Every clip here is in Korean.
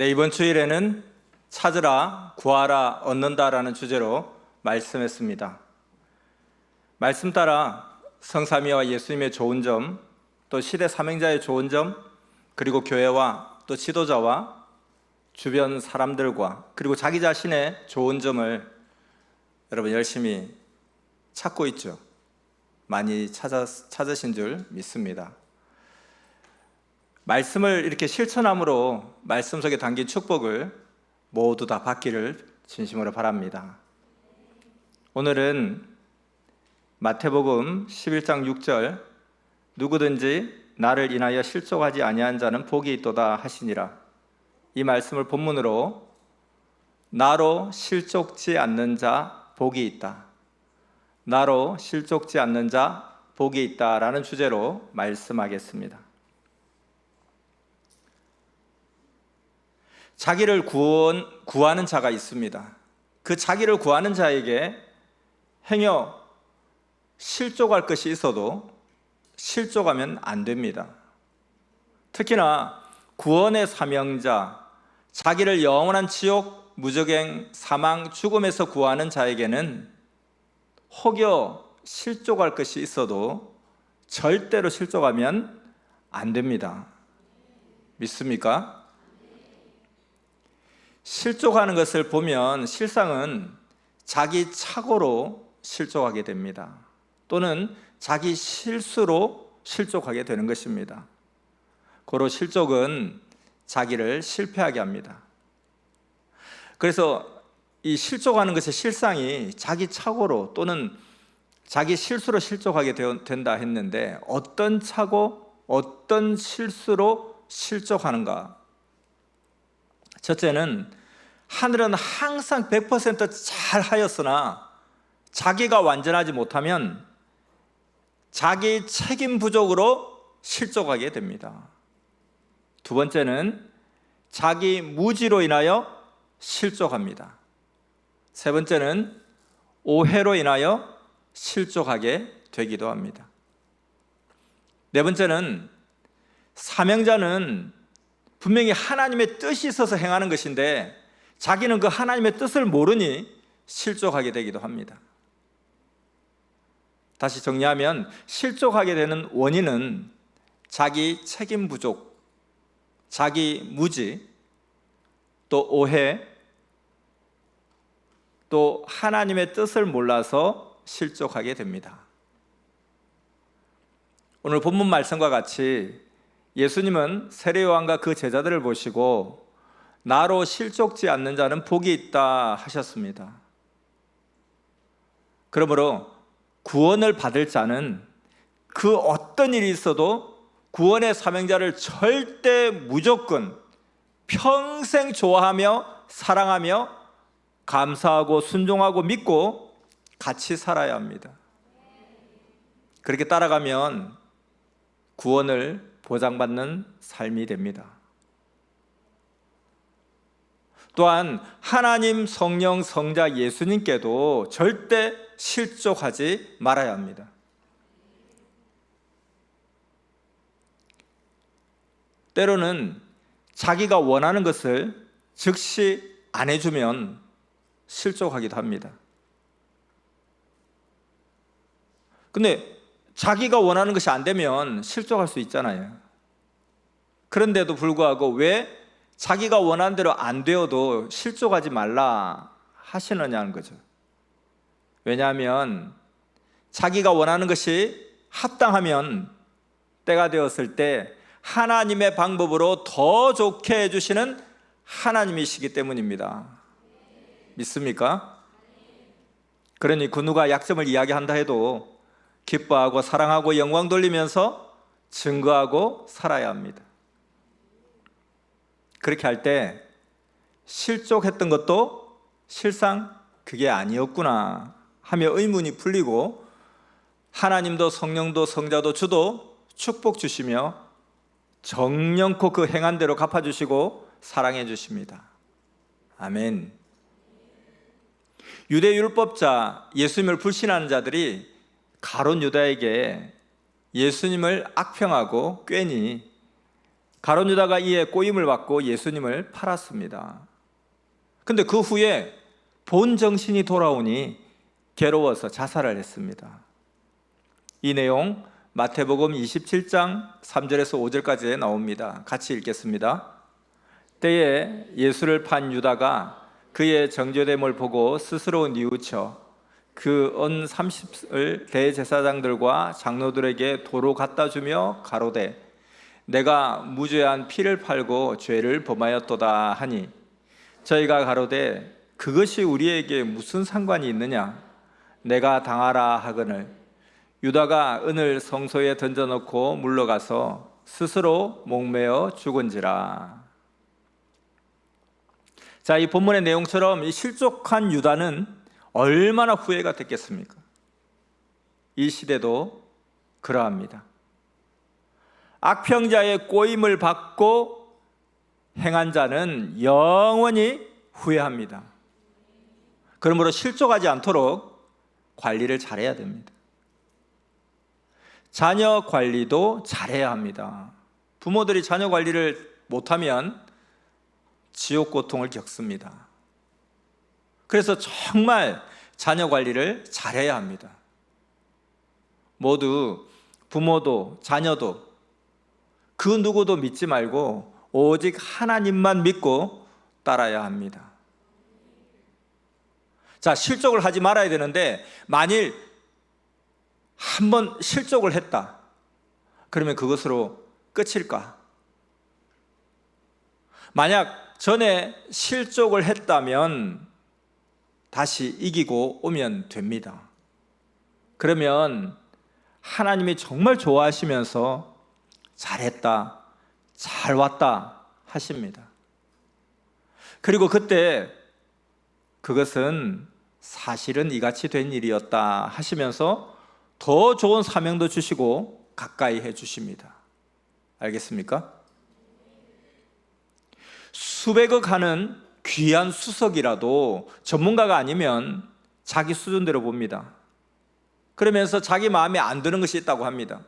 이번 주일에는 찾으라, 구하라, 얻는다라는 주제로 말씀했습니다. 말씀 따라 성삼위와 예수님의 좋은 점, 또 시대 사명자의 좋은 점, 그리고 교회와 또 지도자와 주변 사람들과 그리고 자기 자신의 좋은 점을 여러분 열심히 찾고 있죠. 많이 찾으신 줄 믿습니다. 말씀을 이렇게 실천함으로 말씀 속에 담긴 축복을 모두 다 받기를 진심으로 바랍니다. 오늘은 마태복음 11장 6절 누구든지 나를 인하여 실족하지 아니한 자는 복이 있도다 하시니라. 이 말씀을 본문으로 나로 실족지 않는 자 복이 있다. 나로 실족지 않는 자 복이 있다라는 주제로 말씀하겠습니다. 자기를 구하는 자가 있습니다. 그 자기를 구하는 자에게 행여 실족할 것이 있어도 실족하면 안 됩니다. 특히나 구원의 사명자, 자기를 영원한 지옥, 무적행, 사망, 죽음에서 구하는 자에게는 혹여 실족할 것이 있어도 절대로 실족하면 안 됩니다. 믿습니까? 실족하는 것을 보면 실상은 자기 착오로 실족하게 됩니다. 또는 자기 실수로 실족하게 되는 것입니다. 고로 실족은 자기를 실패하게 합니다. 그래서 이 실족하는 것의 실상이 자기 착오로 또는 자기 실수로 실족하게 된다 했는데 어떤 착오, 어떤 실수로 실족하는가? 첫째는 하늘은 항상 100% 잘 하였으나 자기가 완전하지 못하면 자기 책임 부족으로 실족하게 됩니다. 두 번째는 자기 무지로 인하여 실족합니다. 세 번째는 오해로 인하여 실족하게 되기도 합니다. 네 번째는 사명자는 분명히 하나님의 뜻이 있어서 행하는 것인데 자기는 그 하나님의 뜻을 모르니 실족하게 되기도 합니다. 다시 정리하면 실족하게 되는 원인은 자기 책임 부족, 자기 무지, 또 오해, 또 하나님의 뜻을 몰라서 실족하게 됩니다. 오늘 본문 말씀과 같이 예수님은 세례요한과 그 제자들을 보시고 나로 실족지 않는 자는 복이 있다 하셨습니다. 그러므로 구원을 받을 자는 그 어떤 일이 있어도 구원의 사명자를 절대 무조건 평생 좋아하며 사랑하며 감사하고 순종하고 믿고 같이 살아야 합니다. 그렇게 따라가면 구원을 보장받는 삶이 됩니다. 또한 하나님, 성령, 성자 예수님께도 절대 실족하지 말아야 합니다. 때로는 자기가 원하는 것을 즉시 안 해주면 실족하기도 합니다. 근데 자기가 원하는 것이 안 되면 실족할 수 있잖아요. 그런데도 불구하고 왜 자기가 원하는 대로 안 되어도 실족하지 말라 하시느냐는 거죠. 왜냐하면 자기가 원하는 것이 합당하면 때가 되었을 때 하나님의 방법으로 더 좋게 해주시는 하나님이시기 때문입니다. 믿습니까? 그러니 그 누가 약점을 이야기한다 해도 기뻐하고 사랑하고 영광 돌리면서 증거하고 살아야 합니다. 그렇게 할 때 실족했던 것도 실상 그게 아니었구나 하며 의문이 풀리고 하나님도 성령도 성자도 주도 축복 주시며 정령코 그 행한 대로 갚아주시고 사랑해 주십니다. 아멘. 유대 율법자 예수님을 불신하는 자들이 가룟 유다에게 예수님을 악평하고 꾀니 가룟 유다가 이에 꼬임을 받고 예수님을 팔았습니다. 근데 그 후에 본 정신이 돌아오니 괴로워서 자살을 했습니다. 이 내용 마태복음 27장 3절에서 5절까지 나옵니다. 같이 읽겠습니다. 때에 예수를 판 유다가 그의 정죄됨을 보고 스스로 뉘우쳐 그 은 30을 대제사장들과 장로들에게 도로 갖다 주며 가로되 내가 무죄한 피를 팔고 죄를 범하였도다 하니 저희가 가로되 그것이 우리에게 무슨 상관이 있느냐 내가 당하라 하거늘 유다가 은을 성소에 던져놓고 물러가서 스스로 목매어 죽은지라. 자, 이 본문의 내용처럼 이 실족한 유다는 얼마나 후회가 됐겠습니까? 이 시대도 그러합니다. 악평자의 꼬임을 받고 행한 자는 영원히 후회합니다. 그러므로 실족하지 않도록 관리를 잘해야 됩니다. 자녀 관리도 잘해야 합니다. 부모들이 자녀 관리를 못하면 지옥 고통을 겪습니다. 그래서 정말 자녀 관리를 잘해야 합니다. 모두 부모도 자녀도 그 누구도 믿지 말고 오직 하나님만 믿고 따라야 합니다. 자, 실족을 하지 말아야 되는데 만일 한번 실족을 했다. 그러면 그것으로 끝일까? 만약 전에 실족을 했다면 다시 이기고 오면 됩니다. 그러면 하나님이 정말 좋아하시면서 잘했다, 잘 왔다 하십니다. 그리고 그때 그것은 사실은 이같이 된 일이었다 하시면서 더 좋은 사명도 주시고 가까이 해 주십니다. 알겠습니까? 수백억 하는 귀한 수석이라도 전문가가 아니면 자기 수준대로 봅니다. 그러면서 자기 마음에 안 드는 것이 있다고 합니다.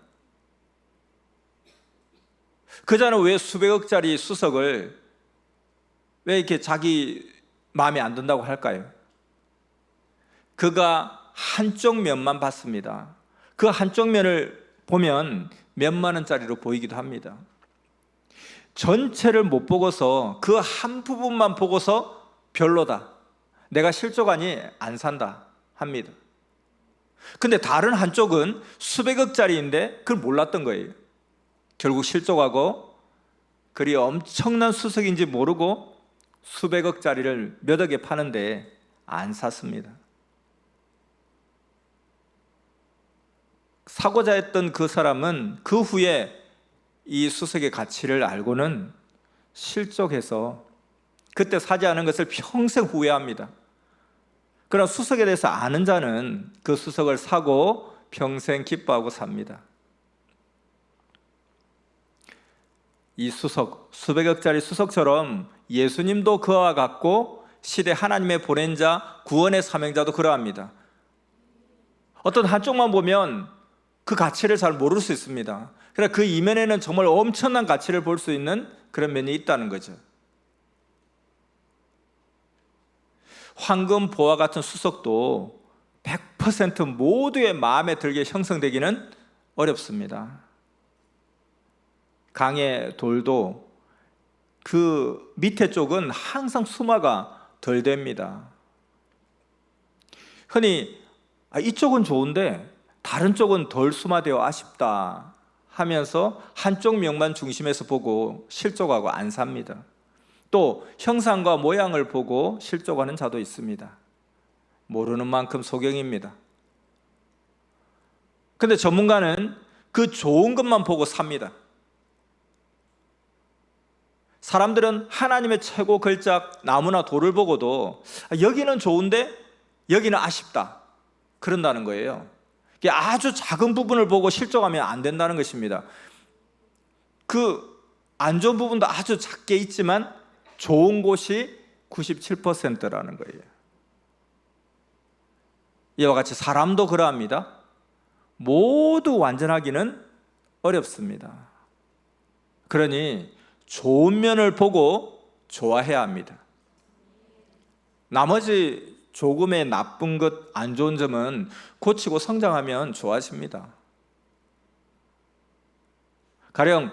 그자는 왜 수백억짜리 수석을 왜 이렇게 자기 마음에 안 든다고 할까요? 그가 한쪽 면만 봤습니다. 그 한쪽 면을 보면 몇만 원짜리로 보이기도 합니다. 전체를 못 보고서 그 한 부분만 보고서 별로다, 내가 실족하니 안 산다 합니다. 근데 다른 한쪽은 수백억짜리인데 그걸 몰랐던 거예요. 결국 실족하고 그리 엄청난 수석인지 모르고 수백억짜리를 몇 억에 파는데 안 샀습니다. 사고자 했던 그 사람은 그 후에 이 수석의 가치를 알고는 실족해서 그때 사지 않은 것을 평생 후회합니다. 그러나 수석에 대해서 아는 자는 그 수석을 사고 평생 기뻐하고 삽니다. 이 수석, 수백억짜리 수석처럼 예수님도 그와 같고 시대 하나님의 보낸 자, 구원의 사명자도 그러합니다. 어떤 한쪽만 보면 그 가치를 잘 모를 수 있습니다. 그러나 그 이면에는 정말 엄청난 가치를 볼 수 있는 그런 면이 있다는 거죠. 황금 보화 같은 수석도 100% 모두의 마음에 들게 형성되기는 어렵습니다. 강의 돌도 그 밑에 쪽은 항상 수마가 덜 됩니다. 흔히 이쪽은 좋은데 다른 쪽은 덜 수마되어 아쉽다 하면서 한쪽 면만 중심에서 보고 실족하고 안 삽니다. 또 형상과 모양을 보고 실족하는 자도 있습니다. 모르는 만큼 소경입니다. 근데 전문가는 그 좋은 것만 보고 삽니다. 사람들은 하나님의 최고 걸작 나무나 돌을 보고도 여기는 좋은데 여기는 아쉽다 그런다는 거예요. 아주 작은 부분을 보고 실족하면 안 된다는 것입니다. 그 안 좋은 부분도 아주 작게 있지만 좋은 곳이 97%라는 거예요. 이와 같이 사람도 그러합니다. 모두 완전하기는 어렵습니다. 그러니 좋은 면을 보고 좋아해야 합니다. 나머지 조금의 나쁜 것, 안 좋은 점은 고치고 성장하면 좋아집니다. 가령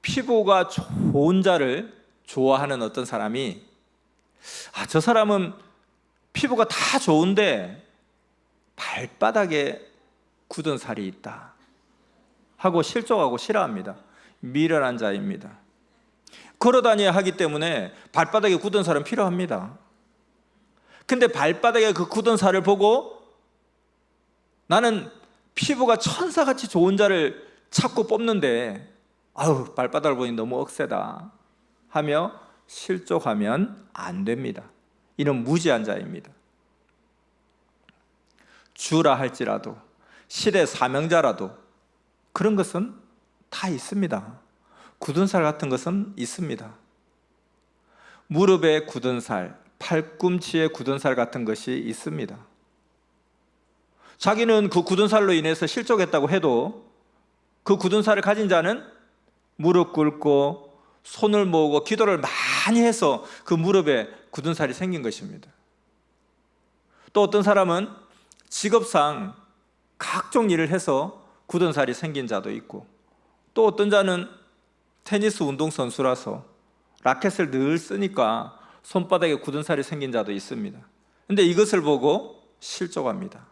피부가 좋은 자를 좋아하는 어떤 사람이 저 사람은 피부가 다 좋은데 발바닥에 굳은 살이 있다 하고 실족하고 싫어합니다. 미련한 자입니다. 걸어다녀야 하기 때문에 발바닥에 굳은 살은 필요합니다. 근데 발바닥에 그 굳은 살을 보고 나는 피부가 천사같이 좋은 자를 찾고 뽑는데 발바닥을 보니 너무 억세다 하며 실족하면 안 됩니다. 이는 무지한 자입니다. 주라 할지라도 시대 사명자라도 그런 것은 다 있습니다. 굳은 살 같은 것은 있습니다. 무릎에 굳은 살, 팔꿈치에 굳은 살 같은 것이 있습니다. 자기는 그 굳은 살로 인해서 실족했다고 해도 그 굳은 살을 가진 자는 무릎 꿇고 손을 모으고 기도를 많이 해서 그 무릎에 굳은 살이 생긴 것입니다. 또 어떤 사람은 직업상 각종 일을 해서 굳은 살이 생긴 자도 있고, 또 어떤 자는 테니스 운동선수라서 라켓을 늘 쓰니까 손바닥에 굳은 살이 생긴 자도 있습니다. 그런데 이것을 보고 실족합니다.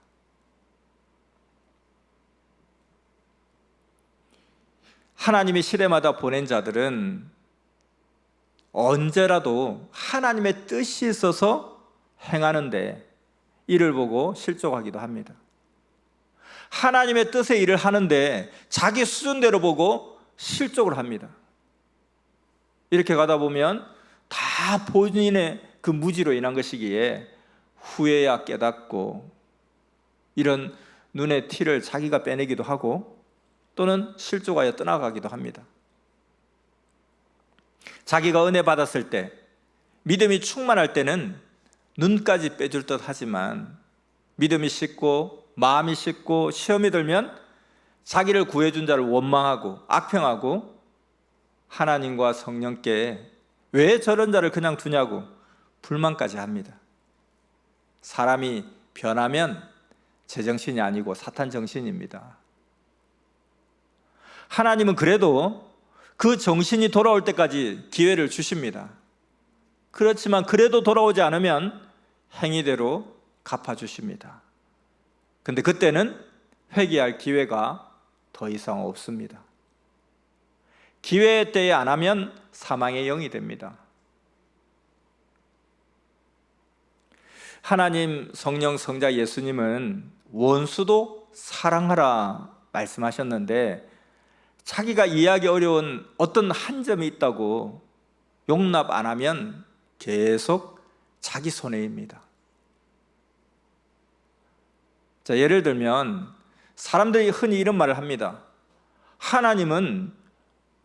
하나님이 시대마다 보낸 자들은 언제라도 하나님의 뜻이 있어서 행하는데 이를 보고 실족하기도 합니다. 하나님의 뜻의 일을 하는데 자기 수준대로 보고 실족을 합니다. 이렇게 가다 보면 다 본인의 그 무지로 인한 것이기에 후에야 깨닫고 이런 눈의 티를 자기가 빼내기도 하고 또는 실족하여 떠나가기도 합니다. 자기가 은혜 받았을 때, 믿음이 충만할 때는 눈까지 빼줄 듯 하지만 믿음이 식고 마음이 식고 시험이 들면 자기를 구해준 자를 원망하고 악평하고 하나님과 성령께 왜 저런 자를 그냥 두냐고 불만까지 합니다. 사람이 변하면 제정신이 아니고 사탄 정신입니다. 하나님은 그래도 그 정신이 돌아올 때까지 기회를 주십니다. 그렇지만 그래도 돌아오지 않으면 행위대로 갚아주십니다. 근데 그때는 회개할 기회가 더 이상 없습니다. 기회 때에 안 하면 사망의 영이 됩니다. 하나님 성령 성자 예수님은 원수도 사랑하라 말씀하셨는데 자기가 이해하기 어려운 어떤 한 점이 있다고 용납 안 하면 계속 자기 손해입니다. 자, 예를 들면 사람들이 흔히 이런 말을 합니다. 하나님은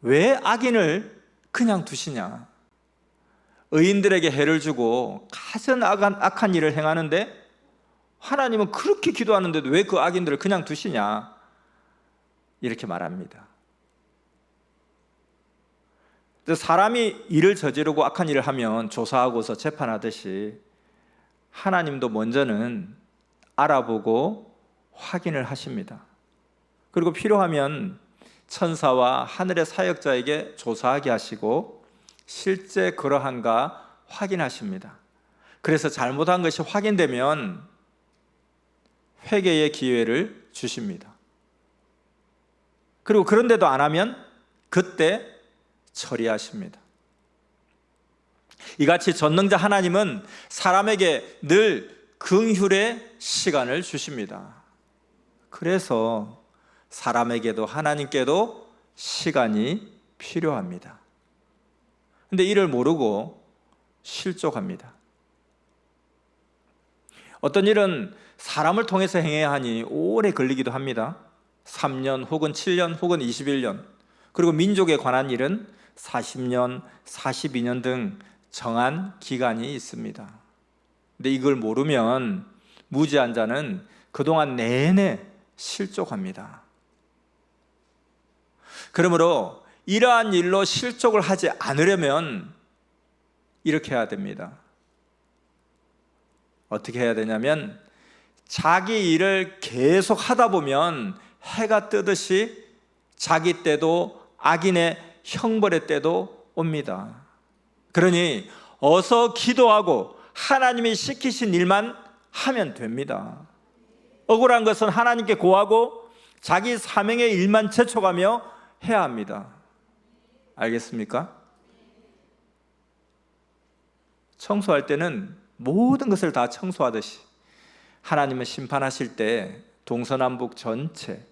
왜 악인을 그냥 두시냐? 의인들에게 해를 주고 가장 악한 일을 행하는데 하나님은 그렇게 기도하는데도 왜 그 악인들을 그냥 두시냐? 이렇게 말합니다. 사람이 일을 저지르고 악한 일을 하면 조사하고서 재판하듯이 하나님도 먼저는 알아보고 확인을 하십니다. 그리고 필요하면 천사와 하늘의 사역자에게 조사하게 하시고 실제 그러한가 확인하십니다. 그래서 잘못한 것이 확인되면 회개의 기회를 주십니다. 그리고 그런데도 안 하면 그때 처리하십니다. 이같이 전능자 하나님은 사람에게 늘 긍휼의 시간을 주십니다. 그래서 사람에게도 하나님께도 시간이 필요합니다. 근데 이를 모르고 실족합니다. 어떤 일은 사람을 통해서 행해야 하니 오래 걸리기도 합니다. 3년 혹은 7년 혹은 21년. 그리고 민족에 관한 일은 40년, 42년 등 정한 기간이 있습니다. 근데 이걸 모르면 무지한 자는 그동안 내내 실족합니다. 그러므로 이러한 일로 실족을 하지 않으려면 이렇게 해야 됩니다. 어떻게 해야 되냐면 자기 일을 계속 하다 보면 해가 뜨듯이 자기 때도 악인의 형벌의 때도 옵니다. 그러니 어서 기도하고 하나님이 시키신 일만 하면 됩니다. 억울한 것은 하나님께 고하고 자기 사명의 일만 제쳐가며 해야 합니다. 알겠습니까? 청소할 때는 모든 것을 다 청소하듯이 하나님은 심판하실 때 동서남북 전체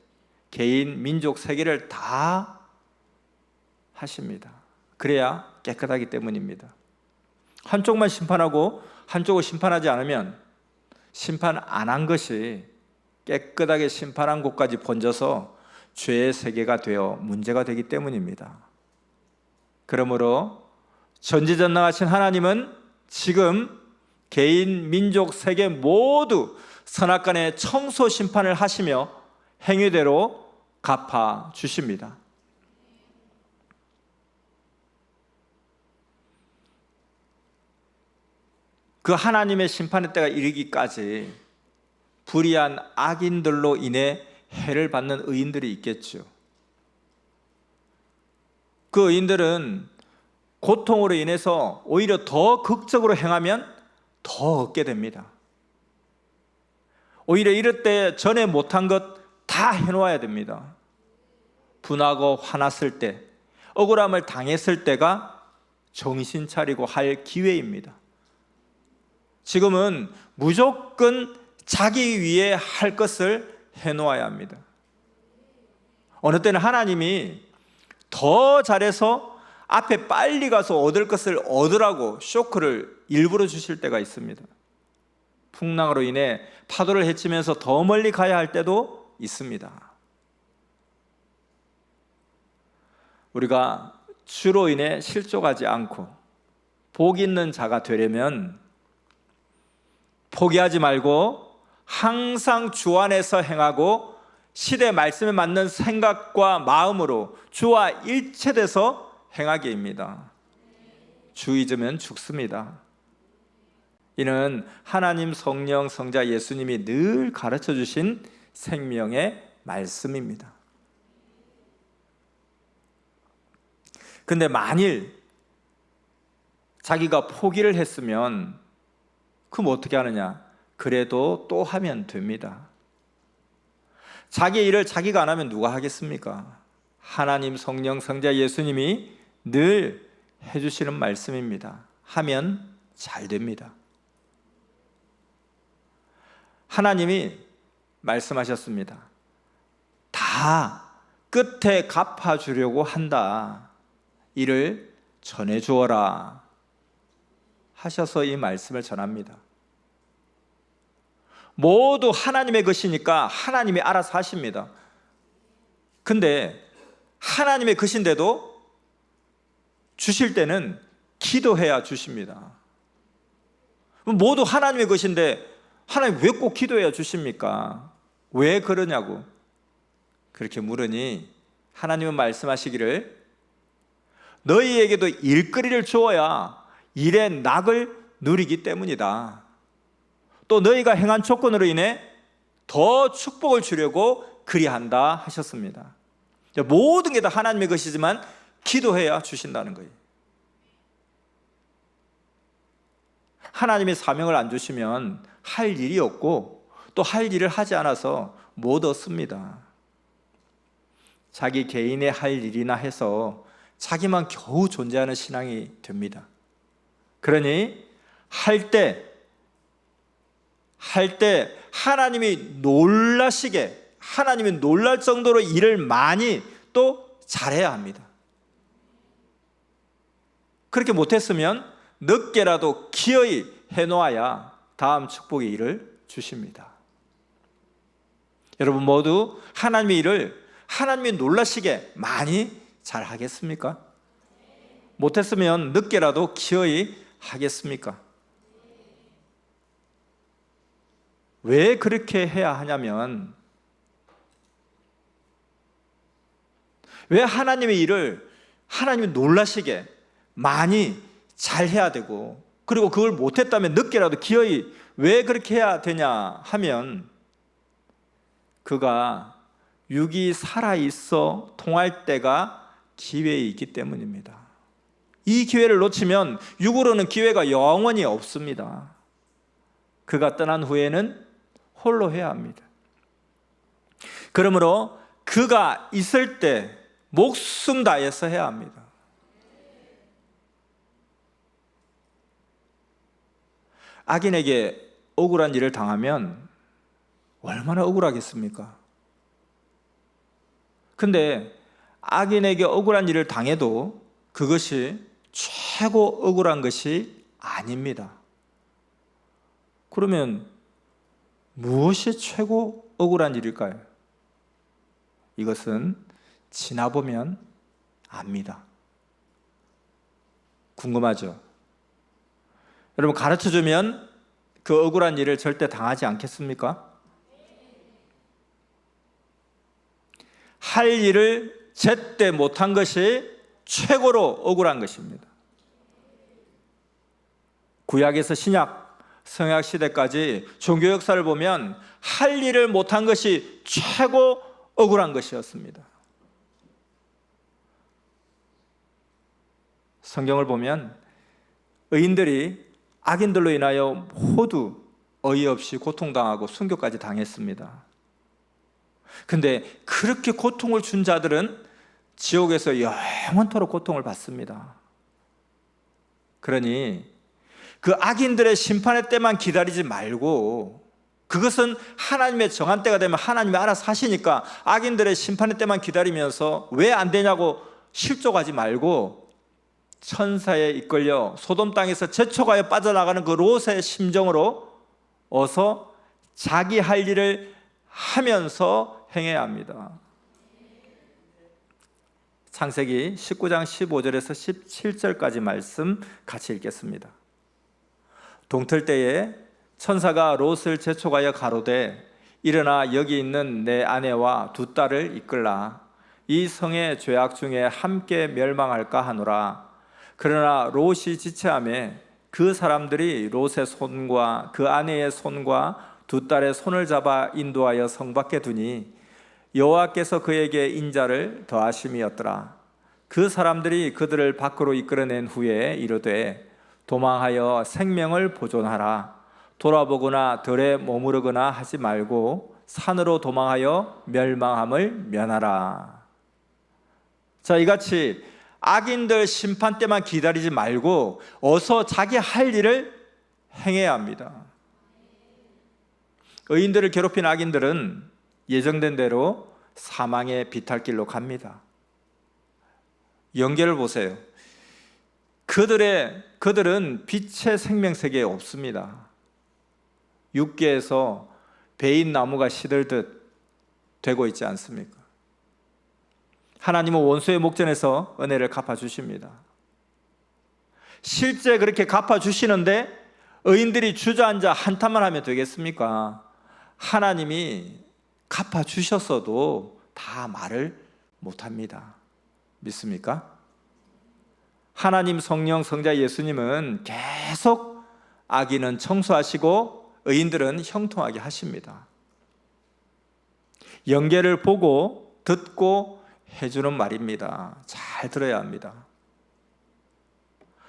개인, 민족, 세계를 다 하십니다. 그래야 깨끗하기 때문입니다. 한쪽만 심판하고 한쪽을 심판하지 않으면 심판 안 한 것이 깨끗하게 심판한 곳까지 번져서 죄의 세계가 되어 문제가 되기 때문입니다. 그러므로 전지전능하신 하나님은 지금 개인, 민족, 세계 모두 선악간의 청소 심판을 하시며 행위대로 갚아 주십니다. 그 하나님의 심판의 때가 이르기까지 불의한 악인들로 인해 해를 받는 의인들이 있겠죠. 그 의인들은 고통으로 인해서 오히려 더 극적으로 행하면 더 얻게 됩니다. 오히려 이럴 때 전에 못한 것 다 해놓아야 됩니다. 분하고 화났을 때, 억울함을 당했을 때가 정신 차리고 할 기회입니다. 지금은 무조건 자기 위해 할 것을 해놓아야 합니다. 어느 때는 하나님이 더 잘해서 앞에 빨리 가서 얻을 것을 얻으라고 쇼크를 일부러 주실 때가 있습니다. 풍랑으로 인해 파도를 헤치면서 더 멀리 가야 할 때도 있습니다. 우리가 주로 인해 실족하지 않고 복 있는 자가 되려면 포기하지 말고 항상 주 안에서 행하고 시대 말씀에 맞는 생각과 마음으로 주와 일체돼서 행하기입니다. 주 잊으면 죽습니다. 이는 하나님, 성령, 성자 예수님이 늘 가르쳐 주신 생명의 말씀입니다. 근데 만일 자기가 포기를 했으면 그럼 어떻게 하느냐? 그래도 또 하면 됩니다. 자기 일을 자기가 안 하면 누가 하겠습니까? 하나님, 성령, 성자 예수님이 늘 해주시는 말씀입니다. 하면 잘 됩니다. 하나님이 말씀하셨습니다. 다 끝에 갚아주려고 한다. 이를 전해주어라 하셔서 이 말씀을 전합니다. 모두 하나님의 것이니까 하나님이 알아서 하십니다. 근데 하나님의 것인데도 주실 때는 기도해야 주십니다. 모두 하나님의 것인데 하나님 왜 꼭 기도해야 주십니까? 왜 그러냐고 그렇게 물으니 하나님은 말씀하시기를 너희에게도 일거리를 주어야 일의 낙을 누리기 때문이다. 또 너희가 행한 조건으로 인해 더 축복을 주려고 그리한다 하셨습니다. 모든 게 다 하나님의 것이지만 기도해야 주신다는 거예요. 하나님의 사명을 안 주시면 할 일이 없고 또 할 일을 하지 않아서 못 얻습니다. 자기 개인의 할 일이나 해서 자기만 겨우 존재하는 신앙이 됩니다. 그러니 할 때 하나님이 놀라시게 하나님이 놀랄 정도로 일을 많이 또 잘해야 합니다. 그렇게 못했으면 늦게라도 기어이 해놓아야 다음 축복의 일을 주십니다. 여러분 모두 하나님의 일을 하나님이 놀라시게 많이 잘 하겠습니까? 못했으면 늦게라도 기어이 하겠습니까? 왜 그렇게 해야 하냐면 왜 하나님의 일을 하나님이 놀라시게 많이 잘해야 되고, 그리고 그걸 못했다면 늦게라도 기어이 왜 그렇게 해야 되냐 하면 그가 육이 살아있어 통할 때가 기회에 있기 때문입니다. 이 기회를 놓치면 육으로는 기회가 영원히 없습니다. 그가 떠난 후에는 홀로 해야 합니다. 그러므로 그가 있을 때 목숨 다해서 해야 합니다. 악인에게 억울한 일을 당하면 얼마나 억울하겠습니까? 근데 악인에게 억울한 일을 당해도 그것이 최고 억울한 것이 아닙니다. 그러면 무엇이 최고 억울한 일일까요? 이것은 지나보면 압니다. 궁금하죠? 여러분, 가르쳐주면 그 억울한 일을 절대 당하지 않겠습니까? 할 일을 제때 못한 것이 최고로 억울한 것입니다. 구약에서 신약, 성약 시대까지 종교 역사를 보면 할 일을 못한 것이 최고 억울한 것이었습니다. 성경을 보면 의인들이 악인들로 인하여 모두 어이없이 고통당하고 순교까지 당했습니다. 근데 그렇게 고통을 준 자들은 지옥에서 영원토록 고통을 받습니다. 그러니 그 악인들의 심판의 때만 기다리지 말고, 그것은 하나님의 정한 때가 되면 하나님이 알아서 하시니까 악인들의 심판의 때만 기다리면서 왜 안 되냐고 실족하지 말고, 천사에 이끌려 소돔 땅에서 재촉하여 빠져나가는 그 롯의 심정으로 어서 자기 할 일을 하면서 행해야 합니다. 창세기 19장 15절에서 17절까지 말씀 같이 읽겠습니다. 동틀 때에 천사가 롯을 재촉하여 가로되 일어나 여기 있는 내 아내와 두 딸을 이끌라. 이 성의 죄악 중에 함께 멸망할까 하노라. 그러나 롯이 지체하매 그 사람들이 롯의 손과 그 아내의 손과 두 딸의 손을 잡아 인도하여 성 밖에 두니 여호와께서 그에게 인자를 더하심이었더라. 그 사람들이 그들을 밖으로 이끌어낸 후에 이르되 도망하여 생명을 보존하라. 돌아보거나 들에 머무르거나 하지 말고 산으로 도망하여 멸망함을 면하라. 자, 이같이 악인들 심판 때만 기다리지 말고 어서 자기 할 일을 행해야 합니다. 의인들을 괴롭힌 악인들은 예정된 대로 사망의 비탈길로 갑니다. 연계를 보세요. 그들은 빛의 생명세계에 없습니다. 육계에서 베인 나무가 시들듯 되고 있지 않습니까? 하나님은 원수의 목전에서 은혜를 갚아주십니다. 실제 그렇게 갚아주시는데 의인들이 주저앉아 한탄만 하면 되겠습니까? 하나님이 갚아주셨어도 다 말을 못합니다. 믿습니까? 하나님 성령 성자 예수님은 계속 악인은 청소하시고 의인들은 형통하게 하십니다. 연계를 보고 듣고 해주는 말입니다. 잘 들어야 합니다.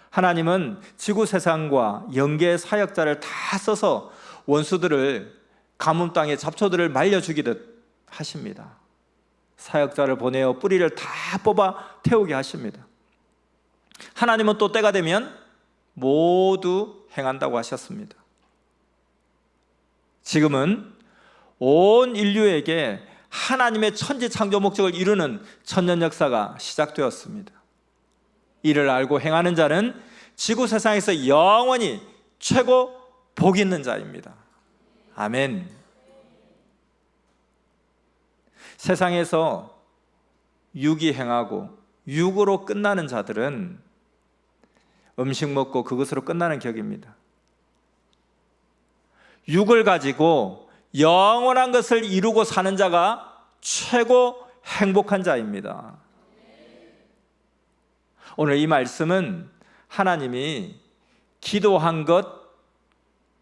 하나님은 지구 세상과 연계의 사역자를 다 써서 원수들을 가뭄 땅의 잡초들을 말려주기듯 하십니다. 사역자를 보내어 뿌리를 다 뽑아 태우게 하십니다. 하나님은 또 때가 되면 모두 행한다고 하셨습니다. 지금은 온 인류에게 하나님의 천지 창조 목적을 이루는 천년 역사가 시작되었습니다. 이를 알고 행하는 자는 지구 세상에서 영원히 최고 복 있는 자입니다. 아멘. 세상에서 육이 행하고 육으로 끝나는 자들은 음식 먹고 그것으로 끝나는 격입니다. 육을 가지고 영원한 것을 이루고 사는 자가 최고 행복한 자입니다. 오늘 이 말씀은 하나님이 기도한 것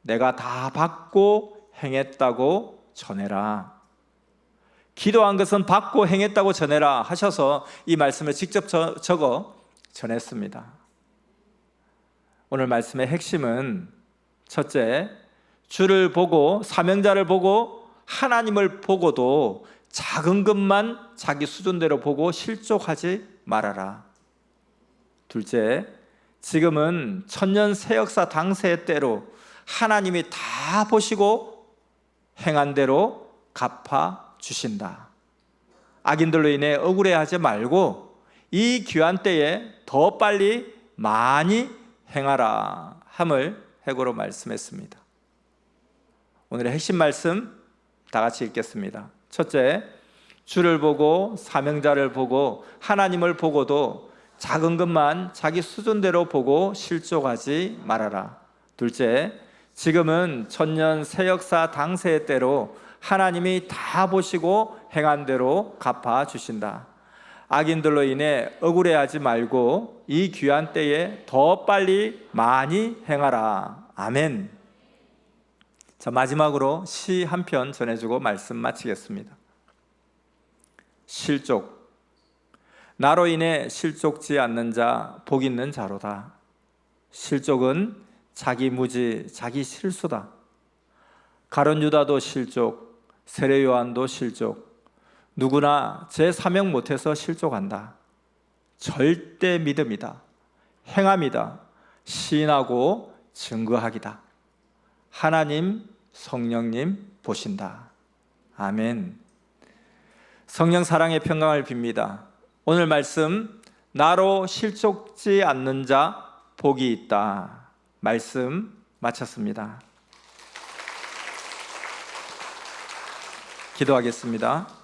내가 다 받고 행했다고 전해라. 기도한 것은 받고 행했다고 전해라 하셔서 이 말씀을 직접 적어 전했습니다. 오늘 말씀의 핵심은 첫째, 주를 보고 사명자를 보고 하나님을 보고도 작은 것만 자기 수준대로 보고 실족하지 말아라. 둘째, 지금은 천년 새 역사 당세의 때로 하나님이 다 보시고 행한 대로 갚아 주신다. 악인들로 인해 억울해하지 말고 이 귀한 때에 더 빨리 많이 행하라 함을 해고로 말씀했습니다. 오늘의 핵심 말씀 다 같이 읽겠습니다. 첫째, 주를 보고 사명자를 보고 하나님을 보고도 작은 것만 자기 수준대로 보고 실족하지 말아라. 둘째, 지금은 천년 새 역사 당세의 때로 하나님이 다 보시고 행한 대로 갚아 주신다. 악인들로 인해 억울해하지 말고 이 귀한 때에 더 빨리 많이 행하라. 아멘. 자, 마지막으로 시 한 편 전해주고 말씀 마치겠습니다. 실족. 나로 인해 실족지 않는 자 복 있는 자로다. 실족은 자기 무지, 자기 실수다. 가룟 유다도 실족, 세례 요한도 실족. 누구나 제 사명 못해서 실족한다. 절대 믿음이다. 행함이다. 시인하고 증거하기다. 하나님, 성령님 보신다. 아멘. 성령 사랑의 평강을 빕니다. 오늘 말씀, 나로 실족지 않는 자 복이 있다. 말씀 마쳤습니다. 기도하겠습니다.